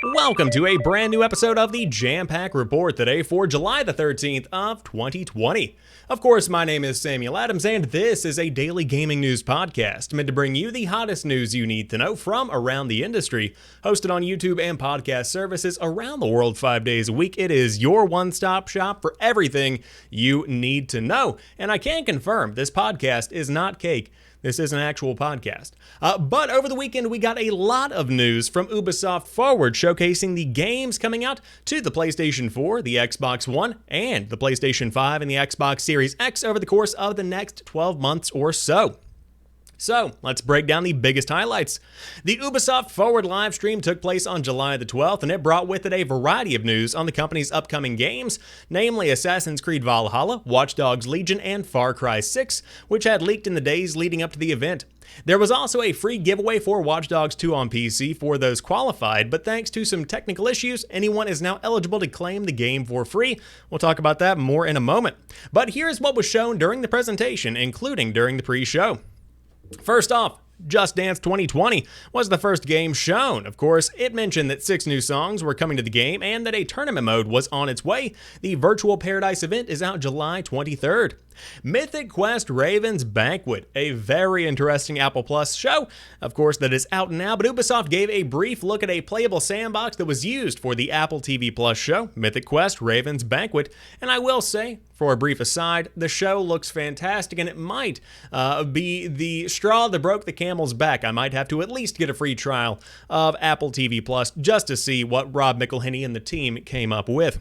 Welcome to a brand new episode of the Jampack Report today for July the 13th of 2020. Of course, my name is Samuel Adams, and this is a daily gaming news podcast meant to bring you the hottest news you need to know from around the industry. Hosted on YouTube and podcast services around the world 5 days a week, it is your one-stop shop for everything you need to know. And I can confirm this podcast is not cake. This is an actual podcast. But over the weekend, we got a lot of news from Ubisoft Forward showcasing the games coming out to the PlayStation 4, the Xbox One, and the PlayStation 5 and the Xbox Series X over the course of the next 12 months or so. So, let's break down the biggest highlights. The Ubisoft Forward live stream took place on July the 12th, and it brought with it a variety of news on the company's upcoming games, namely Assassin's Creed Valhalla, Watch Dogs Legion, and Far Cry 6, which had leaked in the days leading up to the event. There was also a free giveaway for Watch Dogs 2 on PC for those qualified, but thanks to some technical issues, anyone is now eligible to claim the game for free. We'll talk about that more in a moment. But here's what was shown during the presentation, including during the pre-show. First off, Just Dance 2020 was the first game shown. Of course, it mentioned that 6 new songs were coming to the game and that a tournament mode was on its way. The Virtual Paradise event is out July 23rd. Mythic Quest Raven's Banquet, a very interesting Apple Plus show, of course, that is out now, but Ubisoft gave a brief look at a playable sandbox that was used for the Apple TV Plus show, Mythic Quest Raven's Banquet, and I will say, for a brief aside, the show looks fantastic, and it might be the straw that broke the camel's back. I might have to at least get a free trial of Apple TV Plus just to see what Rob McElhenney and the team came up with.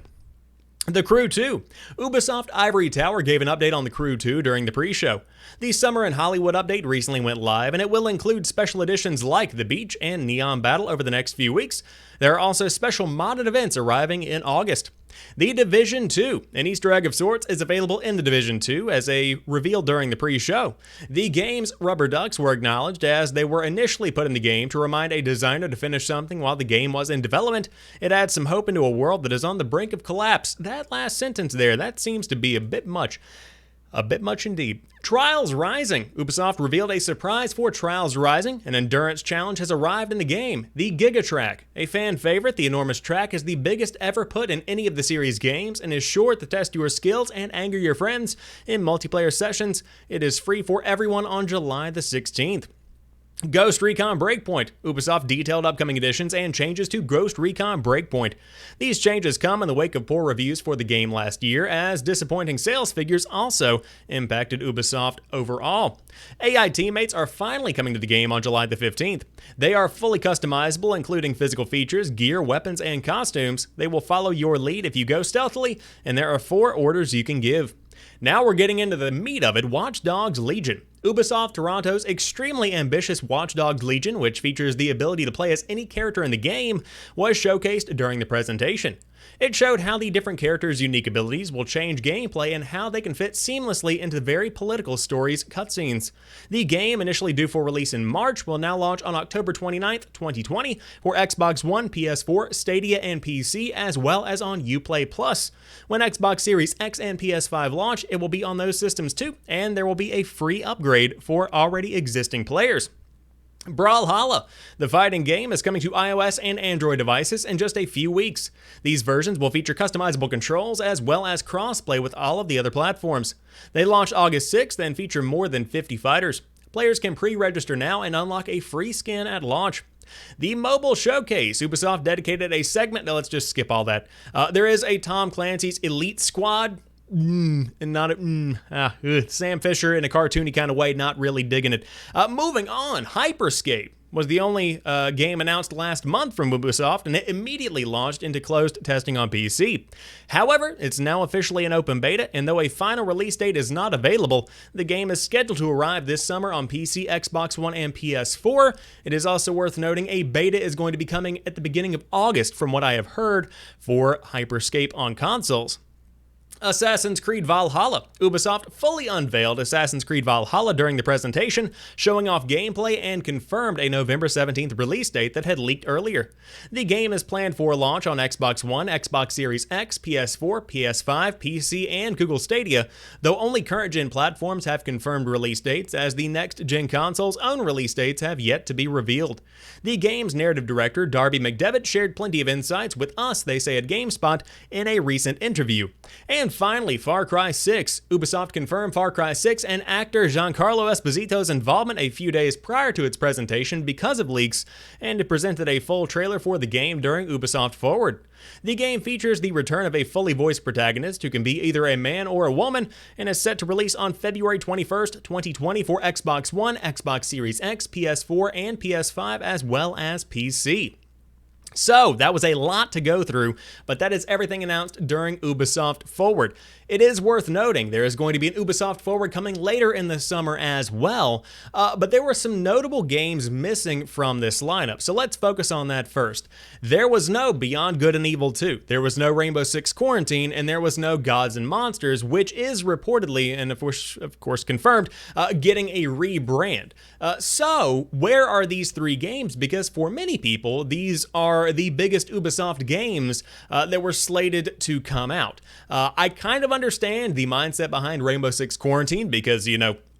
The Crew 2. Ubisoft Ivory Tower gave an update on The Crew 2 during the pre-show. The Summer in Hollywood update recently went live, and it will include special editions like The Beach and Neon Battle over the next few weeks. There are also special modded events arriving in August. The Division 2, an Easter egg of sorts, is available in The Division 2 as a reveal during the pre-show. The game's rubber ducks were acknowledged as they were initially put in the game to remind a designer to finish something while the game was in development. It adds some hope into a world that is on the brink of collapse. That last sentence there, that seems to be a bit much. A bit much indeed. Trials Rising. Ubisoft revealed a surprise for Trials Rising. An endurance challenge has arrived in the game, the Giga Track. A fan favorite, the enormous track is the biggest ever put in any of the series' games and is sure to test your skills and anger your friends in multiplayer sessions. It is free for everyone on July the 16th. Ghost Recon Breakpoint. Ubisoft detailed upcoming additions and changes to Ghost Recon Breakpoint. These changes come in the wake of poor reviews for the game last year, as disappointing sales figures also impacted Ubisoft overall. AI teammates are finally coming to the game on July the 15th. They are fully customizable, including physical features, gear, weapons, and costumes. They will follow your lead if you go stealthily, and there are 4 orders you can give. Now we're getting into the meat of it, Watch Dogs Legion. Ubisoft Toronto's extremely ambitious Watch Dogs Legion, which features the ability to play as any character in the game, was showcased during the presentation. It showed how the different characters' unique abilities will change gameplay and how they can fit seamlessly into very political stories' cutscenes. The game, initially due for release in March, will now launch on October 29th, 2020 for Xbox One, PS4, Stadia, and PC, as well as on Uplay Plus. When Xbox Series X and PS5 launch, it will be on those systems too, and there will be a free upgrade for already existing players. Brawlhalla. The fighting game is coming to iOS and Android devices in just a few weeks. These versions will feature customizable controls as well as crossplay with all of the other platforms. They launch August 6th and feature more than 50 fighters. Players can pre-register now and unlock a free skin at launch. The Mobile Showcase. Ubisoft dedicated a segment. Now let's just skip all that. There is a Tom Clancy's Elite Squad. And not Sam Fisher in a cartoony kind of way, not really digging it. Moving on, Hyperscape was the only game announced last month from Ubisoft, and it immediately launched into closed testing on PC. However, it's now officially an open beta, and though a final release date is not available, the game is scheduled to arrive this summer on PC, Xbox One, and PS4. It is also worth noting a beta is going to be coming at the beginning of August, from what I have heard, for Hyperscape on consoles. Assassin's Creed Valhalla. Ubisoft fully unveiled Assassin's Creed Valhalla during the presentation, showing off gameplay and confirmed a November 17th release date that had leaked earlier. The game is planned for launch on Xbox One, Xbox Series X, PS4, PS5, PC, and Google Stadia, though only current-gen platforms have confirmed release dates, as the next-gen console's own release dates have yet to be revealed. The game's narrative director, Darby McDevitt, shared plenty of insights with us, they say at GameSpot, in a recent interview. And finally, Far Cry 6. Ubisoft confirmed Far Cry 6 and actor Giancarlo Esposito's involvement a few days prior to its presentation because of leaks, and it presented a full trailer for the game during Ubisoft Forward. The game features the return of a fully voiced protagonist who can be either a man or a woman, and is set to release on February 21st, 2020 for Xbox One, Xbox Series X, PS4, and PS5, as well as PC. So, that was a lot to go through, but that is everything announced during Ubisoft Forward. It is worth noting there is going to be an Ubisoft Forward coming later in the summer as well, but there were some notable games missing from this lineup, so let's focus on that first. There was no Beyond Good and Evil 2, there was no Rainbow Six Quarantine, and there was no Gods and Monsters, which is reportedly, and of course confirmed, getting a rebrand. So, where are these three games? Because for many people, these are the biggest Ubisoft games that were slated to come out. I kind of understand the mindset behind Rainbow Six Quarantine because,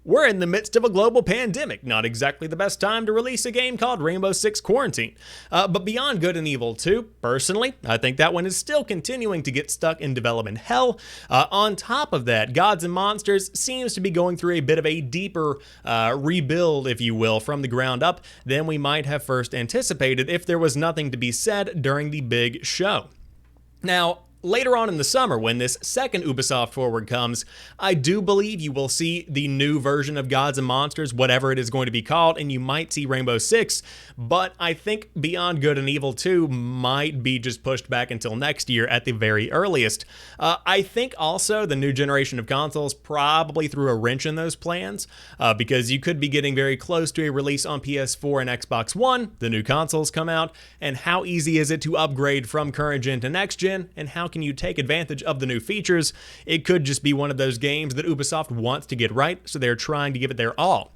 we're in the midst of a global pandemic. Not exactly the best time to release a game called Rainbow Six Quarantine. But Beyond Good and Evil 2, personally, I think that one is still continuing to get stuck in development hell. On top of that, Gods and Monsters seems to be going through a bit of a deeper rebuild, if you will, from the ground up than we might have first anticipated if there was nothing to be said during the big show. Now, later on in the summer, when this second Ubisoft Forward comes, I do believe you will see the new version of Gods and Monsters, whatever it is going to be called, and you might see Rainbow Six, but I think Beyond Good and Evil 2 might be just pushed back until next year at the very earliest. I think also the new generation of consoles probably threw a wrench in those plans, because you could be getting very close to a release on PS4 and Xbox One, the new consoles come out, and how easy is it to upgrade from current gen to next gen, and how can you take advantage of the new features? It could just be one of those games that Ubisoft wants to get right, so they're trying to give it their all.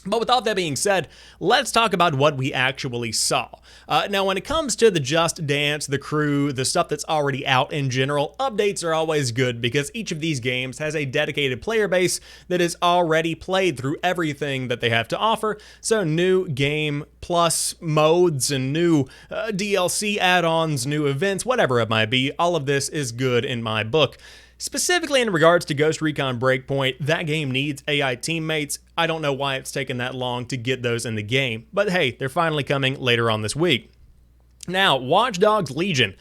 But with all that being said, let's talk about what we actually saw. Now, when it comes to the Just Dance, the Crew, the stuff that's already out in general, updates are always good because each of these games has a dedicated player base that is already played through everything that they have to offer. So new game plus modes and new DLC add-ons, new events, whatever it might be, all of this is good in my book. Specifically in regards to Ghost Recon Breakpoint, that game needs AI teammates. I don't know why it's taken that long to get those in the game, but hey, they're finally coming later on this week. Now, Watch Dogs Legion.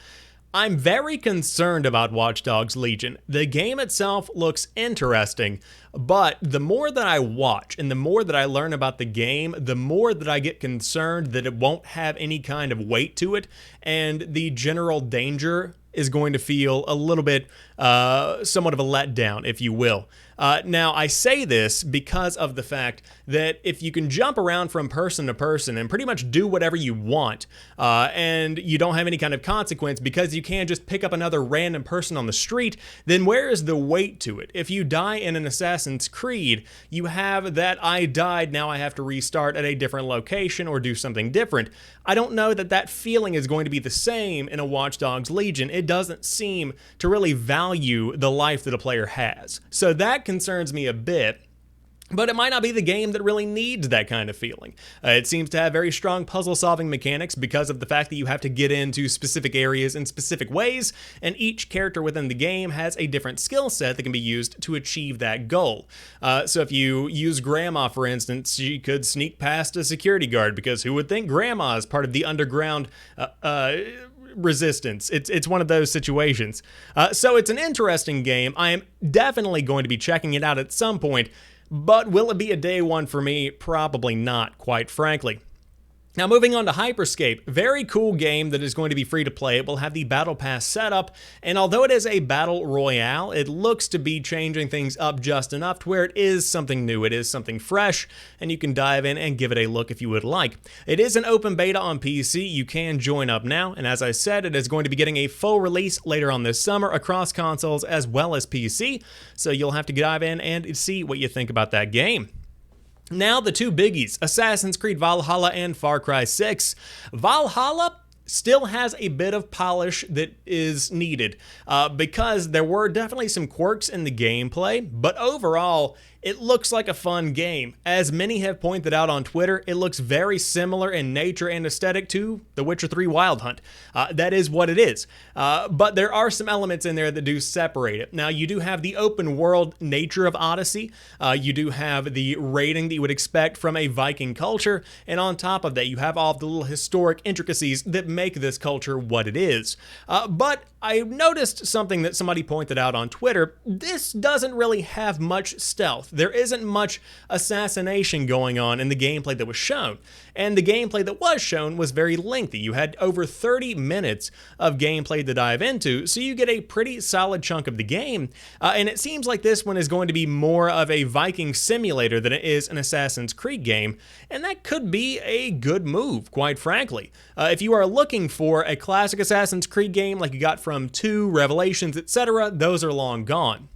I'm very concerned about Watch Dogs Legion. The game itself looks interesting, but the more that I watch and the more that I learn about the game, the more that I get concerned that it won't have any kind of weight to it, and the general danger is going to feel a little bit somewhat of a letdown, if you will. Now, I say this because of the fact that if you can jump around from person to person and pretty much do whatever you want, and you don't have any kind of consequence because you can't just pick up another random person on the street, then where is the weight to it? If you die in an Assassin's Creed, you have that I died, now I have to restart at a different location or do something different. I don't know that that feeling is going to be the same in a Watch Dogs Legion. It doesn't seem to really value the life that a player has. So that concerns me a bit. But it might not be the game that really needs that kind of feeling. It seems to have very strong puzzle-solving mechanics because of the fact that you have to get into specific areas in specific ways, and each character within the game has a different skill set that can be used to achieve that goal. So if you use Grandma, for instance, she could sneak past a security guard, because who would think Grandma is part of the underground resistance? It's one of those situations. So it's an interesting game. I am definitely going to be checking it out at some point, but will it be a day one for me? Probably not, quite frankly. Now moving on to Hyperscape, very cool game that is going to be free to play. It will have the Battle Pass setup, and although it is a Battle Royale, it looks to be changing things up just enough to where it is something new, it is something fresh, and you can dive in and give it a look if you would like. It is an open beta on PC, you can join up now, and as I said, it is going to be getting a full release later on this summer across consoles as well as PC, so you'll have to dive in and see what you think about that game. Now the two biggies, Assassin's Creed Valhalla and Far Cry 6. Valhalla still has a bit of polish that is needed because there were definitely some quirks in the gameplay, but overall, it looks like a fun game. As many have pointed out on Twitter, it looks very similar in nature and aesthetic to The Witcher 3 Wild Hunt. That is what it is. But there are some elements in there that do separate it. Now, you do have the open world nature of Odyssey. You do have the raiding that you would expect from a Viking culture. And on top of that, you have all the little historic intricacies that make this culture what it is. But I noticed something that somebody pointed out on Twitter. This doesn't really have much stealth. There isn't much assassination going on in the gameplay that was shown. And the gameplay that was shown was very lengthy. You had over 30 minutes of gameplay to dive into, so you get a pretty solid chunk of the game. And it seems like this one is going to be more of a Viking simulator than it is an Assassin's Creed game. And that could be a good move, quite frankly. If you are looking for a classic Assassin's Creed game like you got from 2, Revelations, etc., those are long gone.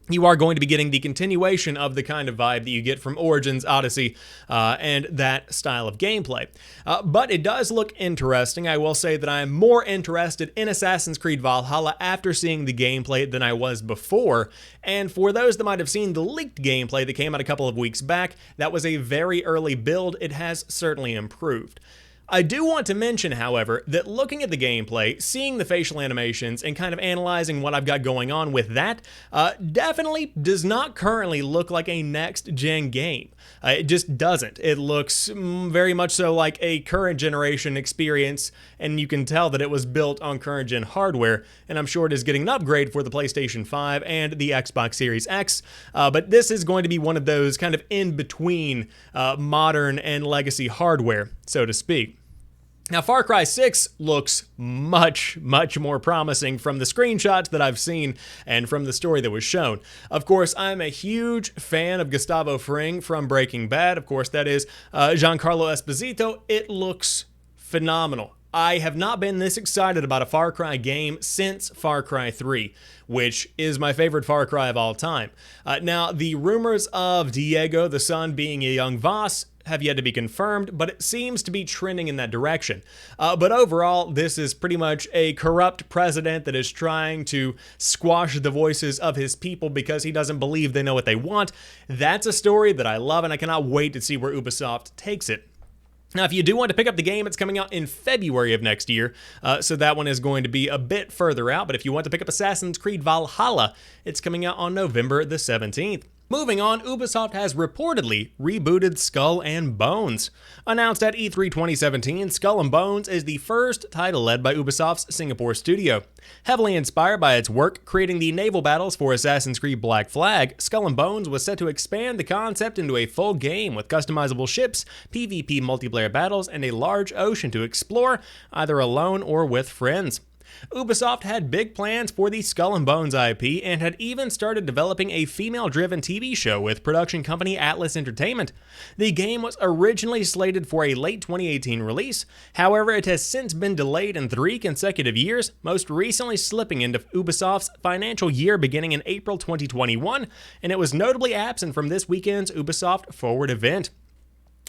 You are going to be getting the continuation of the kind of vibe that you get from Origins, Odyssey, and that style of gameplay. But it does look interesting. I will say that I am more interested in Assassin's Creed Valhalla after seeing the gameplay than I was before. And for those that might have seen the leaked gameplay that came out a couple of weeks back, that was a very early build. It has certainly improved. I do want to mention, however, that looking at the gameplay, seeing the facial animations, and kind of analyzing what I've got going on with that, definitely does not currently look like a next-gen game. It just doesn't. It looks very much so like a current generation experience, and you can tell that it was built on current-gen hardware, and I'm sure it is getting an upgrade for the PlayStation 5 and the Xbox Series X, but this is going to be one of those kind of in-between modern and legacy hardware, so to speak. Now, Far Cry 6 looks much more promising from the screenshots that I've seen and from the story that was shown. Of course, I'm a huge fan of Gustavo Fring from Breaking Bad. Of course, that is Giancarlo Esposito. It looks phenomenal. I have not been this excited about a Far Cry game since Far Cry 3, which is my favorite Far Cry of all time. Now, the rumors of Diego, the son, being a young Voss have yet to be confirmed, but it seems to be trending in that direction. But overall, this is pretty much a corrupt president that is trying to squash the voices of his people because he doesn't believe they know what they want. That's a story that I love, and I cannot wait to see where Ubisoft takes it. Now, if you do want to pick up the game, it's coming out in February of next year, so that one is going to be a bit further out. But if you want to pick up Assassin's Creed Valhalla, it's coming out on November the 17th. Moving on, Ubisoft has reportedly rebooted Skull and Bones. Announced at E3 2017, Skull and Bones is the first title led by Ubisoft's Singapore studio. Heavily inspired by its work creating the naval battles for Assassin's Creed Black Flag, Skull and Bones was set to expand the concept into a full game with customizable ships, PvP multiplayer battles, and a large ocean to explore, either alone or with friends. Ubisoft had big plans for the Skull and Bones IP and had even started developing a female-driven TV show with production company Atlas Entertainment. The game was originally slated for a late 2018 release, however it has since been delayed in 3 consecutive years, most recently slipping into Ubisoft's financial year beginning in April 2021, and it was notably absent from this weekend's Ubisoft Forward event.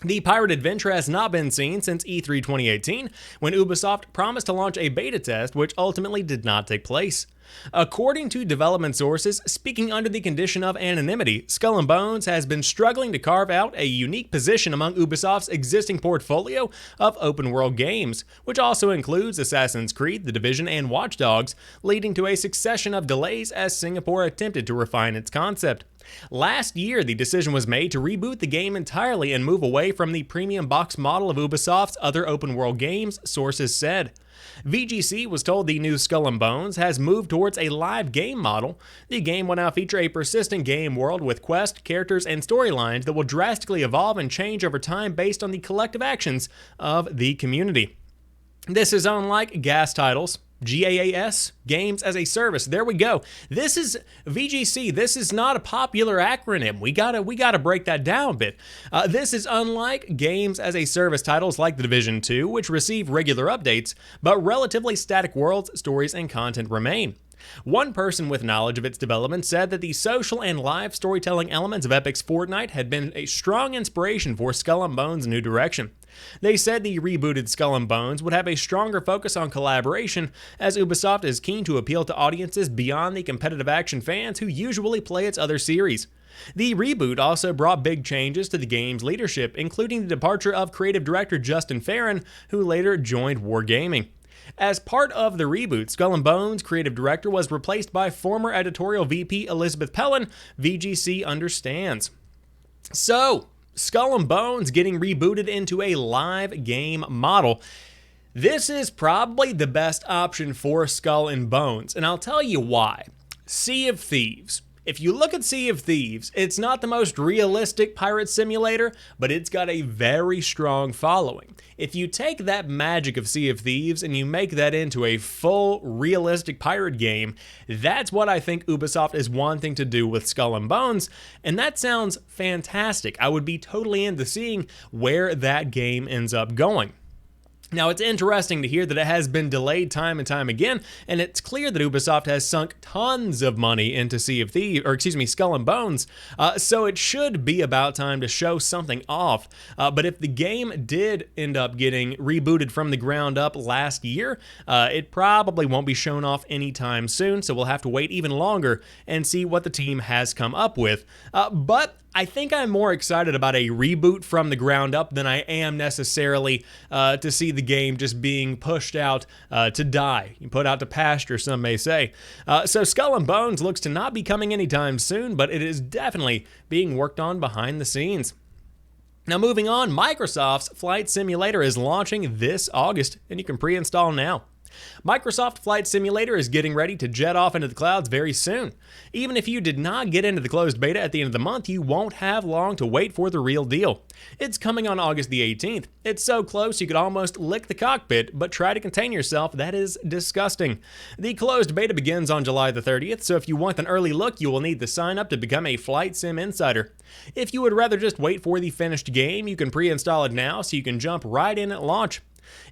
The pirate adventure has not been seen since E3 2018, when Ubisoft promised to launch a beta test, which ultimately did not take place. According to development sources, speaking under the condition of anonymity, Skull and Bones has been struggling to carve out a unique position among Ubisoft's existing portfolio of open-world games, which also includes Assassin's Creed, The Division, and Watch Dogs, leading to a succession of delays as Singapore attempted to refine its concept. Last year, the decision was made to reboot the game entirely and move away from the premium box model of Ubisoft's other open-world games, sources said. VGC was told the new Skull and Bones has moved towards a live game model. The game will now feature a persistent game world with quests, characters, and storylines that will drastically evolve and change over time based on the collective actions of the community. This is unlike GAS titles. GAAS, Games as a Service. There we go. This is VGC. This is not a popular acronym. We gotta break that down a bit. This is unlike Games as a Service titles like The Division 2, which receive regular updates, but relatively static worlds, stories, and content remain. One person with knowledge of its development said that the social and live storytelling elements of Epic's Fortnite had been a strong inspiration for Skull and Bones' new direction. They said the rebooted Skull and Bones would have a stronger focus on collaboration, as Ubisoft is keen to appeal to audiences beyond the competitive action fans who usually play its other series. The reboot also brought big changes to the game's leadership, including the departure of creative director Justin Farron, who later joined Wargaming. As part of the reboot, Skull and Bones creative director was replaced by former editorial VP Elizabeth Pellin, VGC understands. So, Skull and Bones getting rebooted into a live game model. This is probably the best option for Skull and Bones, and I'll tell you why. Sea of Thieves. If you look at Sea of Thieves, it's not the most realistic pirate simulator, but it's got a very strong following. If you take that magic of Sea of Thieves and you make that into a full realistic pirate game, that's what I think Ubisoft is wanting to do with Skull and Bones, and that sounds fantastic. I would be totally into seeing where that game ends up going. Now, it's interesting to hear that it has been delayed time and time again, and it's clear that Ubisoft has sunk tons of money into Skull and Bones, so it should be about time to show something off. But if the game did end up getting rebooted from the ground up last year, it probably won't be shown off anytime soon, so we'll have to wait even longer and see what the team has come up with. But I think I'm more excited about a reboot from the ground up than I am necessarily to see the game just being pushed out to die, put out to pasture, some may say. So Skull and Bones looks to not be coming anytime soon, but it is definitely being worked on behind the scenes. Now moving on, Microsoft's Flight Simulator is launching this August, and you can pre-install now. Microsoft Flight Simulator is getting ready to jet off into the clouds very soon. Even if you did not get into the closed beta at the end of the month, you won't have long to wait for the real deal. It's coming on August the 18th. It's so close you could almost lick the cockpit, but try to contain yourself. That is disgusting. The closed beta begins on July the 30th, so if you want an early look, you will need to sign up to become a Flight Sim Insider. If you would rather just wait for the finished game, you can pre-install it now so you can jump right in at launch.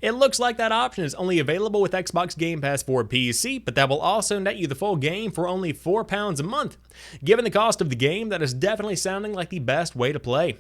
It looks like that option is only available with Xbox Game Pass for PC, but that will also net you the full game for only £4 a month. Given the cost of the game, that is definitely sounding like the best way to play.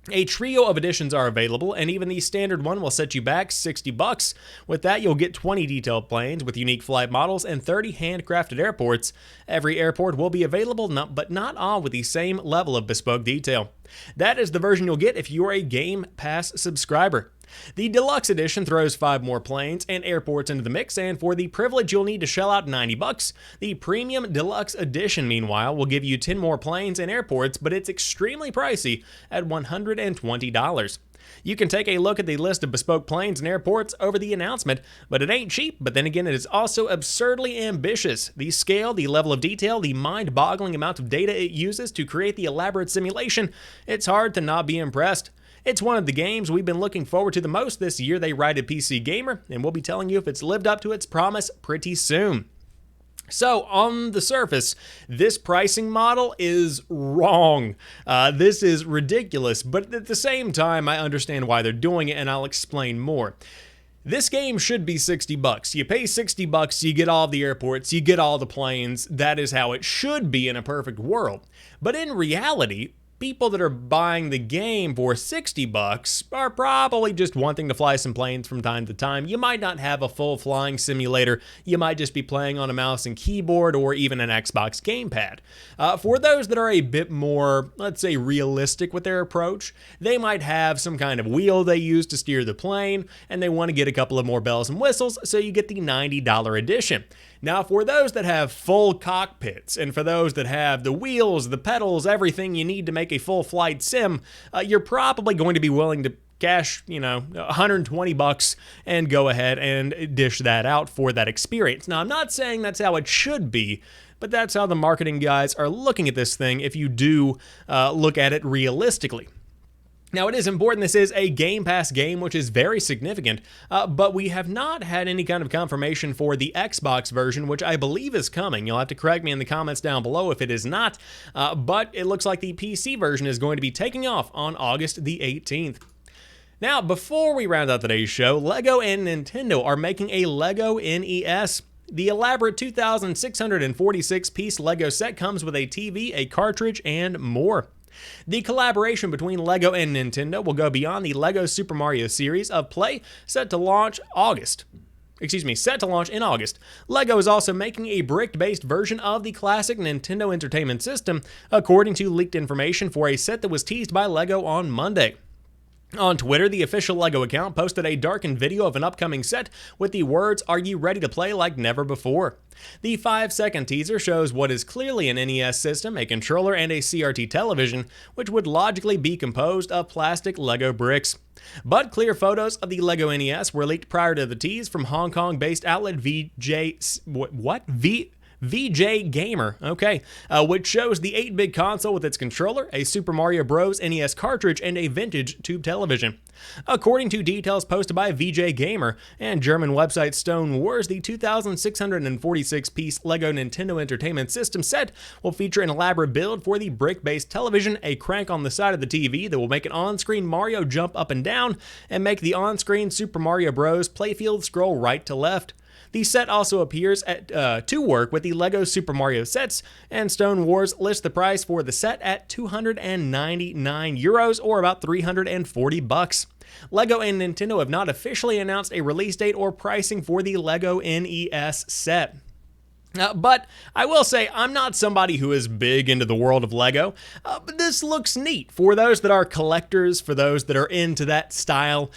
A trio of editions are available, and even the standard one will set you back $60. With that, you'll get 20 detailed planes with unique flight models and 30 handcrafted airports. Every airport will be available, but not all with the same level of bespoke detail. That is the version you'll get if you're a Game Pass subscriber. The Deluxe Edition throws 5 more planes and airports into the mix, and for the privilege you'll need to shell out $90. The Premium Deluxe Edition, meanwhile, will give you 10 more planes and airports, but it's extremely pricey at $120. You can take a look at the list of bespoke planes and airports over the announcement, but it ain't cheap, but then again it is also absurdly ambitious. The scale, the level of detail, the mind-boggling amount of data it uses to create the elaborate simulation, it's hard to not be impressed. It's one of the games we've been looking forward to the most this year, they write at PC Gamer, and we'll be telling you if it's lived up to its promise pretty soon. So, on the surface, this pricing model is wrong. This is ridiculous, but at the same time, I understand why they're doing it, and I'll explain more. This game should be $60. You pay $60, you get all the airports, you get all the planes. That is how it should be in a perfect world. But in reality, people that are buying the game for $60 are probably just wanting to fly some planes from time to time. You might not have a full flying simulator. You might just be playing on a mouse and keyboard or even an Xbox gamepad. For those that are a bit more, let's say, realistic with their approach, they might have some kind of wheel they use to steer the plane, and they want to get a couple of more bells and whistles, so you get the $90 edition. Now, for those that have full cockpits, and for those that have the wheels, the pedals, everything you need to make a full flight sim, you're probably going to be willing to cash, $120 and go ahead and dish that out for that experience. Now, I'm not saying that's how it should be, but that's how the marketing guys are looking at this thing if you do look at it realistically. Now, it is important this is a Game Pass game, which is very significant, but we have not had any kind of confirmation for the Xbox version, which I believe is coming. You'll have to correct me in the comments down below if it is not, but it looks like the PC version is going to be taking off on August the 18th. Now, before we round out today's show, Lego and Nintendo are making a Lego NES. The elaborate 2,646-piece Lego set comes with a TV, a cartridge, and more. The collaboration between Lego and Nintendo will go beyond the Lego Super Mario series of play set to launch in August. Lego is also making a brick-based version of the classic Nintendo Entertainment System, according to leaked information for a set that was teased by Lego on Monday. On Twitter, the official Lego account posted a darkened video of an upcoming set with the words, "Are you ready to play like never before?" The 5-second teaser shows what is clearly an NES system, a controller, and a CRT television, which would logically be composed of plastic Lego bricks. But clear photos of the Lego NES were leaked prior to the tease from Hong Kong-based outlet VJ Gamer, which shows the 8-bit console with its controller, a Super Mario Bros. NES cartridge, and a vintage tube television. According to details posted by VJ Gamer and German website Stone Wars, the 2,646-piece Lego Nintendo Entertainment System set will feature an elaborate build for the brick-based television, a crank on the side of the TV that will make an on-screen Mario jump up and down, and make the on-screen Super Mario Bros. Playfield scroll right to left. The set also appears to work with the Lego Super Mario sets, and Stone Wars lists the price for the set at €299 or about $340. Lego and Nintendo have not officially announced a release date or pricing for the Lego NES set. But I will say, I'm not somebody who is big into the world of Lego, but this looks neat. For those that are collectors, for those that are into that style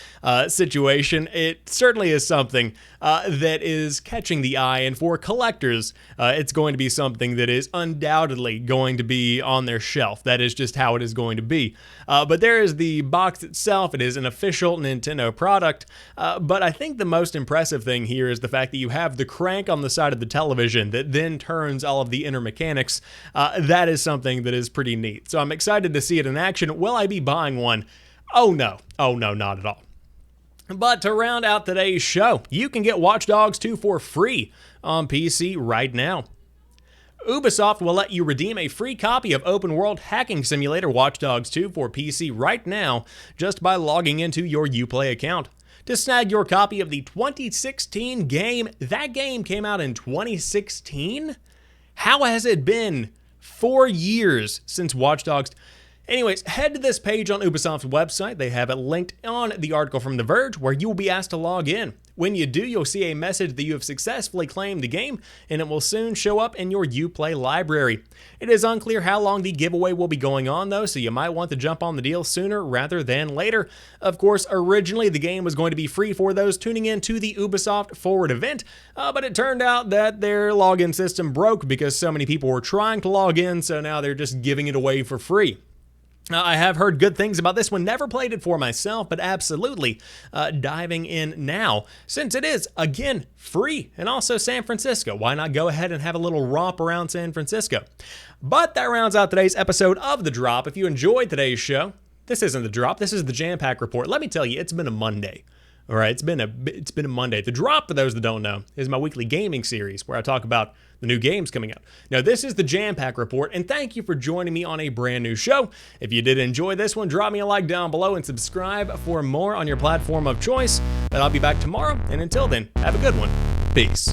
situation, it certainly is something that is catching the eye, and for collectors, it's going to be something that is undoubtedly going to be on their shelf. That is just how it is going to be. But there is the box itself. It is an official Nintendo product, but I think the most impressive thing here is the fact that you have the crank on the side of the television that then turns all of the inner mechanics. That is something that is pretty neat. So I'm excited to see it in action. Will I be buying one? Oh no, not at all. But to round out today's show, you can get Watch Dogs 2 for free on PC right now. Ubisoft will let you redeem a free copy of open world hacking simulator Watch Dogs 2 for PC right now just by logging into your Uplay account. To snag your copy of the 2016 game, that game came out in 2016? How has it been 4 years since Watch Dogs? Anyways, head to this page on Ubisoft's website. They have it linked on the article from The Verge where you will be asked to log in. When you do, you'll see a message that you have successfully claimed the game, and it will soon show up in your Uplay library. It is unclear how long the giveaway will be going on though, so you might want to jump on the deal sooner rather than later. Of course, originally the game was going to be free for those tuning in to the Ubisoft Forward event, but it turned out that their login system broke because so many people were trying to log in, so now they're just giving it away for free. I have heard good things about this one, never played it for myself, but absolutely diving in now, since it is, again, free, and also San Francisco. Why not go ahead and have a little romp around San Francisco? But that rounds out today's episode of The Drop. If you enjoyed today's show, this isn't The Drop, this is the Jampack Report. Let me tell you, it's been a Monday. All right, it's been a Monday. The Drop, for those that don't know, is my weekly gaming series where I talk about the new games coming out. Now, this is the Jampack Report, and thank you for joining me on a brand new show. If you did enjoy this one, drop me a like down below and subscribe for more on your platform of choice. But I'll be back tomorrow, and until then, have a good one. Peace.